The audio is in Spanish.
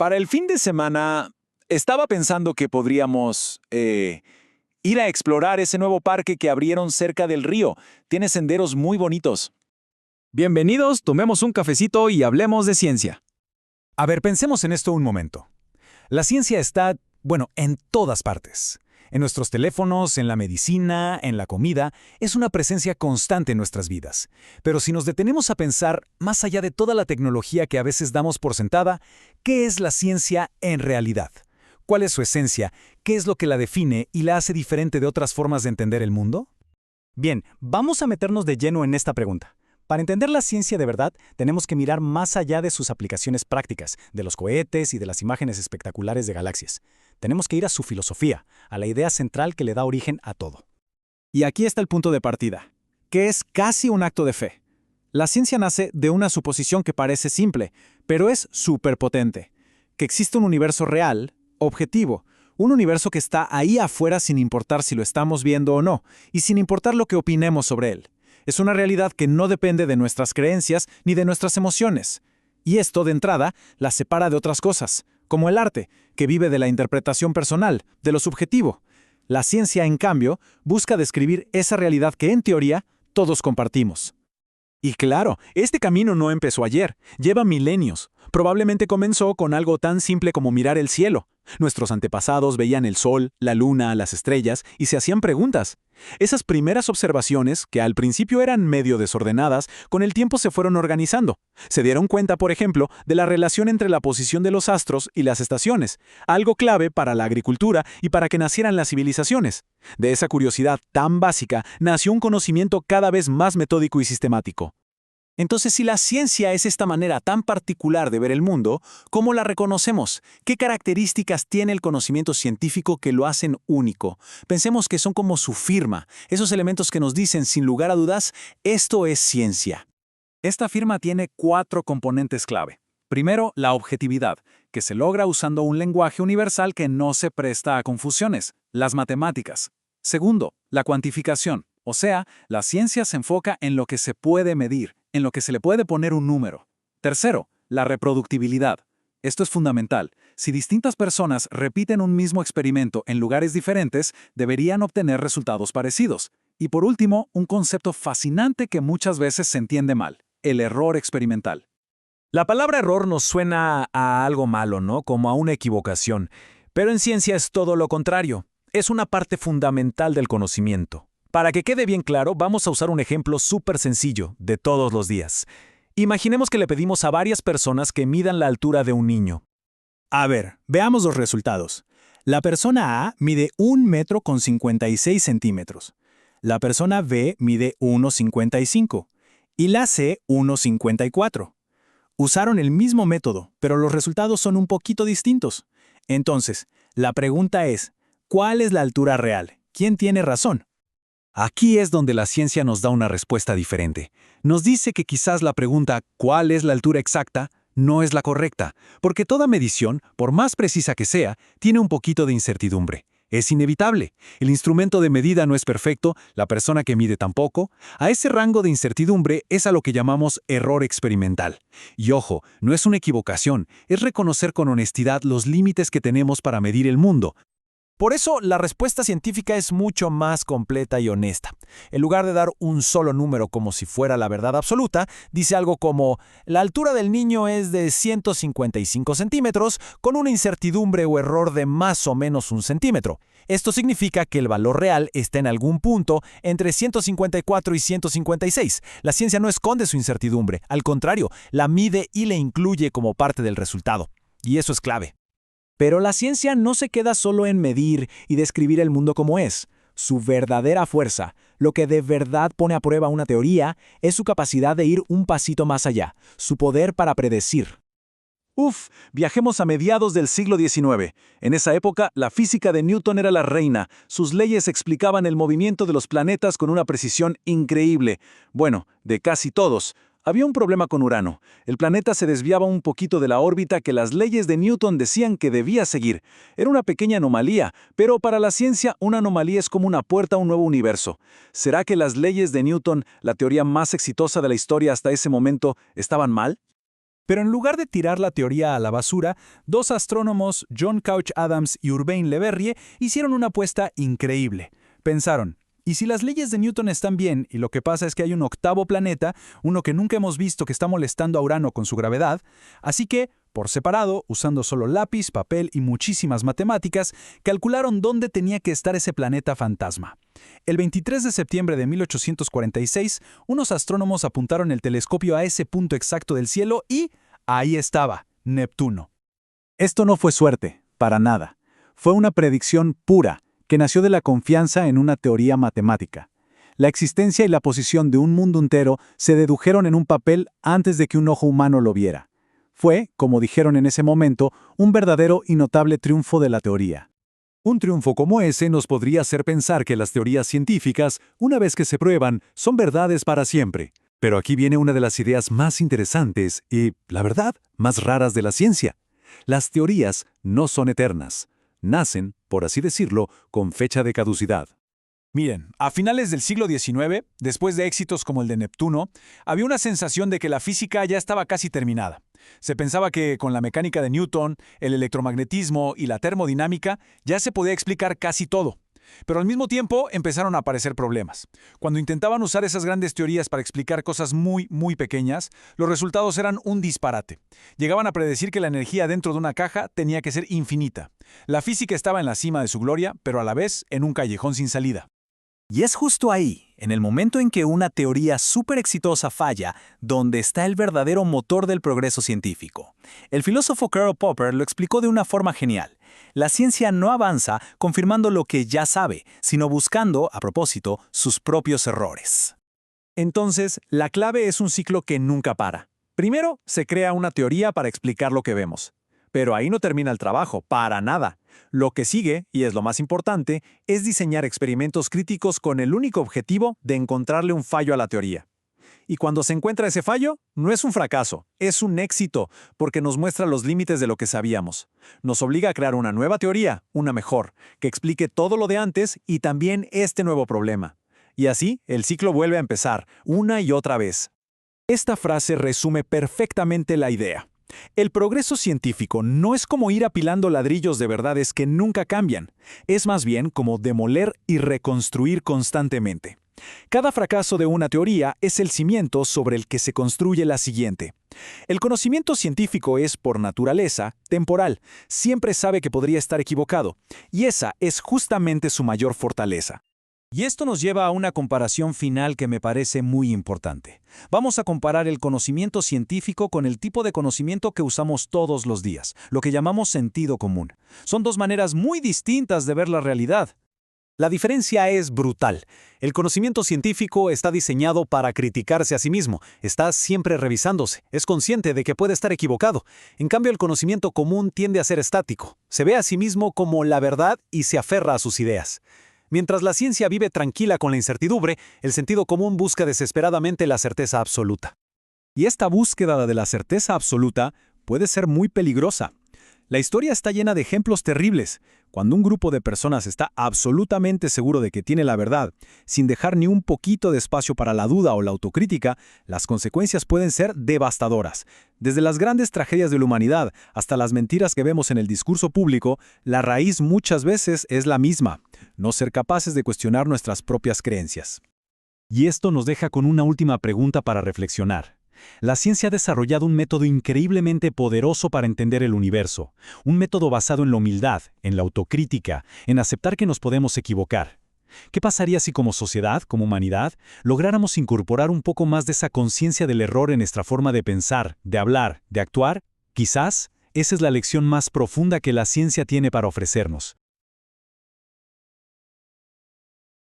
Para el fin de semana, estaba pensando que podríamos ir a explorar ese nuevo parque que abrieron cerca del río. Tiene senderos muy bonitos. Bienvenidos, tomemos un cafecito y hablemos de ciencia. A ver, pensemos en esto un momento. La ciencia está, bueno, en todas partes. En nuestros teléfonos, en la medicina, en la comida, es una presencia constante en nuestras vidas. Pero si nos detenemos a pensar, más allá de toda la tecnología que a veces damos por sentada, ¿qué es la ciencia en realidad? ¿Cuál es su esencia? ¿Qué es lo que la define y la hace diferente de otras formas de entender el mundo? Bien, vamos a meternos de lleno en esta pregunta. Para entender la ciencia de verdad, tenemos que mirar más allá de sus aplicaciones prácticas, de los cohetes y de las imágenes espectaculares de galaxias. Tenemos que ir a su filosofía, a la idea central que le da origen a todo. Y aquí está el punto de partida, que es casi un acto de fe. La ciencia nace de una suposición que parece simple, pero es superpotente, que existe un universo real, objetivo, un universo que está ahí afuera sin importar si lo estamos viendo o no, y sin importar lo que opinemos sobre él. Es una realidad que no depende de nuestras creencias ni de nuestras emociones. Y esto, de entrada, la separa de otras cosas, como el arte, que vive de la interpretación personal, de lo subjetivo. La ciencia, en cambio, busca describir esa realidad que, en teoría, todos compartimos. Y claro, este camino no empezó ayer, lleva milenios. Probablemente comenzó con algo tan simple como mirar el cielo. Nuestros antepasados veían el sol, la luna, las estrellas y se hacían preguntas. Esas primeras observaciones, que al principio eran medio desordenadas, con el tiempo se fueron organizando. Se dieron cuenta, por ejemplo, de la relación entre la posición de los astros y las estaciones, algo clave para la agricultura y para que nacieran las civilizaciones. De esa curiosidad tan básica nació un conocimiento cada vez más metódico y sistemático. Entonces, si la ciencia es esta manera tan particular de ver el mundo, ¿cómo la reconocemos? ¿Qué características tiene el conocimiento científico que lo hacen único? Pensemos que son como su firma, esos elementos que nos dicen, sin lugar a dudas, esto es ciencia. Esta firma tiene 4 componentes clave. Primero, la objetividad, que se logra usando un lenguaje universal que no se presta a confusiones, las matemáticas. Segundo, la cuantificación, o sea, la ciencia se enfoca en lo que se puede medir, en lo que se le puede poner un número. Tercero, la reproductibilidad. Esto es fundamental. Si distintas personas repiten un mismo experimento en lugares diferentes, deberían obtener resultados parecidos. Y por último, un concepto fascinante que muchas veces se entiende mal, el error experimental. La palabra error nos suena a algo malo, ¿no? Como a una equivocación. Pero en ciencia es todo lo contrario. Es una parte fundamental del conocimiento. Para que quede bien claro, vamos a usar un ejemplo súper sencillo, de todos los días. Imaginemos que le pedimos a varias personas que midan la altura de un niño. A ver, veamos los resultados. La persona A mide 1,56 centímetros. La persona B mide 1,55 y la C 1,54. Usaron el mismo método, pero los resultados son un poquito distintos. Entonces, la pregunta es, ¿cuál es la altura real? ¿Quién tiene razón? Aquí es donde la ciencia nos da una respuesta diferente. Nos dice que quizás la pregunta ¿cuál es la altura exacta? No es la correcta, porque toda medición, por más precisa que sea, tiene un poquito de incertidumbre. Es inevitable. El instrumento de medida no es perfecto, la persona que mide tampoco. A ese rango de incertidumbre es a lo que llamamos error experimental. Y ojo, no es una equivocación, es reconocer con honestidad los límites que tenemos para medir el mundo. Por eso, la respuesta científica es mucho más completa y honesta. En lugar de dar un solo número como si fuera la verdad absoluta, dice algo como, la altura del niño es de 155 centímetros con una incertidumbre o error de más o menos 1 centímetro. Esto significa que el valor real está en algún punto entre 154 y 156. La ciencia no esconde su incertidumbre, al contrario, la mide y la incluye como parte del resultado. Y eso es clave. Pero la ciencia no se queda solo en medir y describir el mundo como es. Su verdadera fuerza, lo que de verdad pone a prueba una teoría, es su capacidad de ir un pasito más allá, su poder para predecir. Viajemos a mediados del siglo XIX. En esa época, la física de Newton era la reina. Sus leyes explicaban el movimiento de los planetas con una precisión increíble. Bueno, de casi todos. Había un problema con Urano. El planeta se desviaba un poquito de la órbita que las leyes de Newton decían que debía seguir. Era una pequeña anomalía, pero para la ciencia una anomalía es como una puerta a un nuevo universo. ¿Será que las leyes de Newton, la teoría más exitosa de la historia hasta ese momento, estaban mal? Pero en lugar de tirar la teoría a la basura, dos astrónomos, John Couch Adams y Urbain Le Verrier, hicieron una apuesta increíble. Pensaron, ¿y si las leyes de Newton están bien y lo que pasa es que hay un octavo planeta, uno que nunca hemos visto que está molestando a Urano con su gravedad? Así que, por separado, usando solo lápiz, papel y muchísimas matemáticas, calcularon dónde tenía que estar ese planeta fantasma. El 23 de septiembre de 1846, unos astrónomos apuntaron el telescopio a ese punto exacto del cielo y ahí estaba, Neptuno. Esto no fue suerte, para nada. Fue una predicción pura, que nació de la confianza en una teoría matemática. La existencia y la posición de un mundo entero se dedujeron en un papel antes de que un ojo humano lo viera. Fue, como dijeron en ese momento, un verdadero y notable triunfo de la teoría. Un triunfo como ese nos podría hacer pensar que las teorías científicas, una vez que se prueban, son verdades para siempre. Pero aquí viene una de las ideas más interesantes y, la verdad, más raras de la ciencia. Las teorías no son eternas. Nacen, por así decirlo, con fecha de caducidad. Miren, a finales del siglo XIX, después de éxitos como el de Neptuno, había una sensación de que la física ya estaba casi terminada. Se pensaba que con la mecánica de Newton, el electromagnetismo y la termodinámica ya se podía explicar casi todo. Pero al mismo tiempo empezaron a aparecer problemas. Cuando intentaban usar esas grandes teorías para explicar cosas muy pequeñas, los resultados eran un disparate. Llegaban a predecir que la energía dentro de una caja tenía que ser infinita. La física estaba en la cima de su gloria, pero a la vez en un callejón sin salida. Y es justo ahí, en el momento en que una teoría súper exitosa falla, donde está el verdadero motor del progreso científico. El filósofo Karl Popper lo explicó de una forma genial. La ciencia no avanza confirmando lo que ya sabe, sino buscando, a propósito, sus propios errores. Entonces, la clave es un ciclo que nunca para. Primero, se crea una teoría para explicar lo que vemos. Pero ahí no termina el trabajo, para nada. Lo que sigue, y es lo más importante, es diseñar experimentos críticos con el único objetivo de encontrarle un fallo a la teoría. Y cuando se encuentra ese fallo, no es un fracaso, es un éxito, porque nos muestra los límites de lo que sabíamos. Nos obliga a crear una nueva teoría, una mejor, que explique todo lo de antes y también este nuevo problema. Y así, el ciclo vuelve a empezar, una y otra vez. Esta frase resume perfectamente la idea. El progreso científico no es como ir apilando ladrillos de verdades que nunca cambian, es más bien como demoler y reconstruir constantemente. Cada fracaso de una teoría es el cimiento sobre el que se construye la siguiente. El conocimiento científico es, por naturaleza, temporal, siempre sabe que podría estar equivocado, y esa es justamente su mayor fortaleza. Y esto nos lleva a una comparación final que me parece muy importante. Vamos a comparar el conocimiento científico con el tipo de conocimiento que usamos todos los días, lo que llamamos sentido común. Son dos maneras muy distintas de ver la realidad. La diferencia es brutal. El conocimiento científico está diseñado para criticarse a sí mismo, está siempre revisándose, es consciente de que puede estar equivocado. En cambio, el conocimiento común tiende a ser estático, se ve a sí mismo como la verdad y se aferra a sus ideas. Mientras la ciencia vive tranquila con la incertidumbre, el sentido común busca desesperadamente la certeza absoluta. Y esta búsqueda de la certeza absoluta puede ser muy peligrosa. La historia está llena de ejemplos terribles. Cuando un grupo de personas está absolutamente seguro de que tiene la verdad, sin dejar ni un poquito de espacio para la duda o la autocrítica, las consecuencias pueden ser devastadoras. Desde las grandes tragedias de la humanidad hasta las mentiras que vemos en el discurso público, la raíz muchas veces es la misma: no ser capaces de cuestionar nuestras propias creencias. Y esto nos deja con una última pregunta para reflexionar. La ciencia ha desarrollado un método increíblemente poderoso para entender el universo, un método basado en la humildad, en la autocrítica, en aceptar que nos podemos equivocar. ¿Qué pasaría si como sociedad, como humanidad, lográramos incorporar un poco más de esa conciencia del error en nuestra forma de pensar, de hablar, de actuar? Quizás esa es la lección más profunda que la ciencia tiene para ofrecernos.